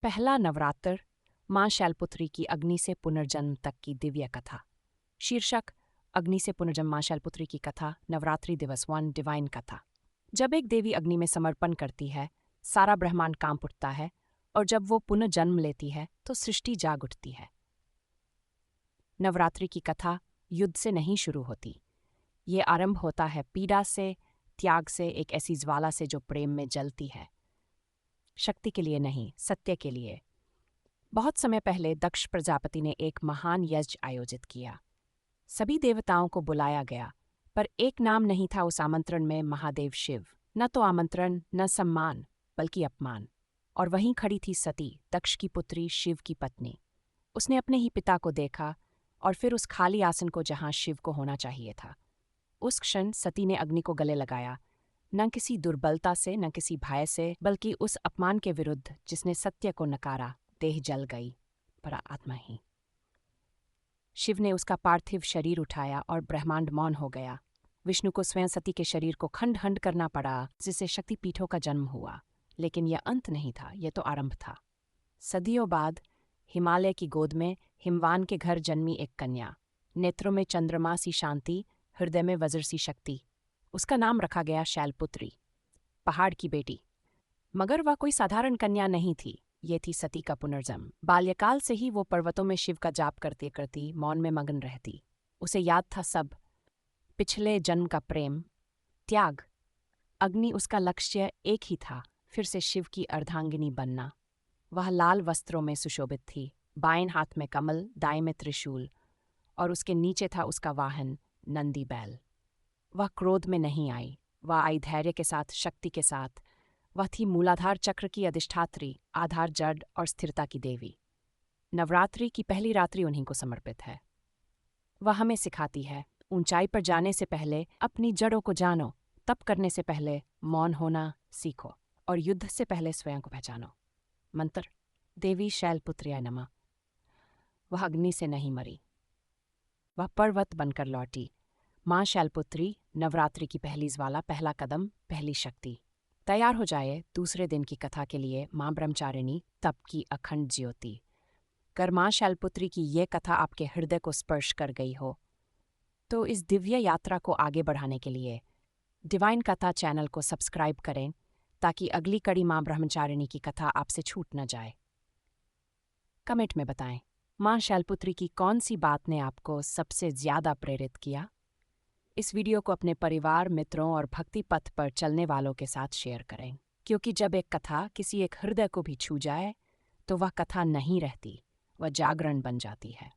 पहला नवरात्र, मां शैलपुत्री की अग्नि से पुनर्जन्म तक की दिव्य कथा। शीर्षक: अग्नि से पुनर्जन्म मां शैलपुत्री की कथा, नवरात्रि दिवस 1, डिवाइन कथा। जब एक देवी अग्नि में समर्पण करती है, सारा ब्रह्मांड कांप उठता है, और जब वो पुनर्जन्म लेती है तो सृष्टि जाग उठती है। नवरात्रि की कथा युद्ध से नहीं शुरू होती। ये आरंभ होता है पीड़ा से, त्याग से, एक ऐसी ज्वाला से जो प्रेम में जलती है। शक्ति के लिए नहीं, सत्य के लिए। बहुत समय पहले दक्ष प्रजापति ने एक महान यज्ञ आयोजित किया। सभी देवताओं को बुलाया गया, पर एक नाम नहीं था उस आमंत्रण में, महादेव शिव। न तो आमंत्रण, न सम्मान, बल्कि अपमान। और वहीं खड़ी थी सती, दक्ष की पुत्री, शिव की पत्नी। उसने अपने ही पिता को देखा, और फिर उस खाली आसन को जहां शिव को होना चाहिए था। उस क्षण सती ने अग्नि को गले लगाया, न किसी दुर्बलता से, न किसी भय से, बल्कि उस अपमान के विरुद्ध जिसने सत्य को नकारा। देह जल गई, पर आत्मा ही। शिव ने उसका पार्थिव शरीर उठाया और ब्रह्मांड मौन हो गया। विष्णु को स्वयं सती के शरीर को खंड खंड करना पड़ा, जिससे शक्तिपीठों का जन्म हुआ। लेकिन यह अंत नहीं था, यह तो आरंभ था। सदियों बाद हिमालय की गोद में हिमवान के घर जन्मी एक कन्या, नेत्रों में चंद्रमा सी शांति, हृदय में वज्र सी शक्ति। उसका नाम रखा गया शैलपुत्री, पहाड़ की बेटी। मगर वह कोई साधारण कन्या नहीं थी, ये थी सती का पुनर्जन्म। बाल्यकाल से ही वो पर्वतों में शिव का जाप करती करती मौन में मगन रहती। उसे याद था सब, पिछले जन्म का प्रेम, त्याग। अग्नि उसका लक्ष्य एक ही था, फिर से शिव की अर्धांगिनी बनना। वह लाल वस्त्रों में सुशोभित थी, बाएं हाथ में कमल, दाएं में त्रिशूल, और उसके नीचे था उसका वाहन, नंदी बैल। वह क्रोध में नहीं आई, वह आई धैर्य के साथ, शक्ति के साथ। वह थी मूलाधार चक्र की अधिष्ठात्री, आधार, जड़ और स्थिरता की देवी। नवरात्रि की पहली रात्रि उन्हीं को समर्पित है। वह हमें सिखाती है, ऊंचाई पर जाने से पहले अपनी जड़ों को जानो, तप करने से पहले मौन होना सीखो, और युद्ध से पहले स्वयं को पहचानो। मंत्र: देवी शैलपुत्र्याय नमः। वह अग्नि से नहीं मरी, वह पर्वत बनकर लौटी। मां शैलपुत्री, नवरात्रि की पहली ज्वाला, पहला कदम, पहली शक्ति। तैयार हो जाए दूसरे दिन की कथा के लिए, मां ब्रह्मचारिणी, तप की अखंड ज्योति। कर मां शैलपुत्री की ये कथा आपके हृदय को स्पर्श कर गई हो, तो इस दिव्य यात्रा को आगे बढ़ाने के लिए डिवाइन कथा चैनल को सब्सक्राइब करें, ताकि अगली कड़ी मां ब्रह्मचारिणी की कथा आपसे छूट न जाए। कमेंट में बताएं, मां शैलपुत्री की कौन सी बात ने आपको सबसे ज्यादा प्रेरित किया। इस वीडियो को अपने परिवार, मित्रों और भक्ति पथ पर चलने वालों के साथ शेयर करें, क्योंकि जब एक कथा किसी एक हृदय को भी छू जाए, तो वह कथा नहीं रहती, वह जागरण बन जाती है।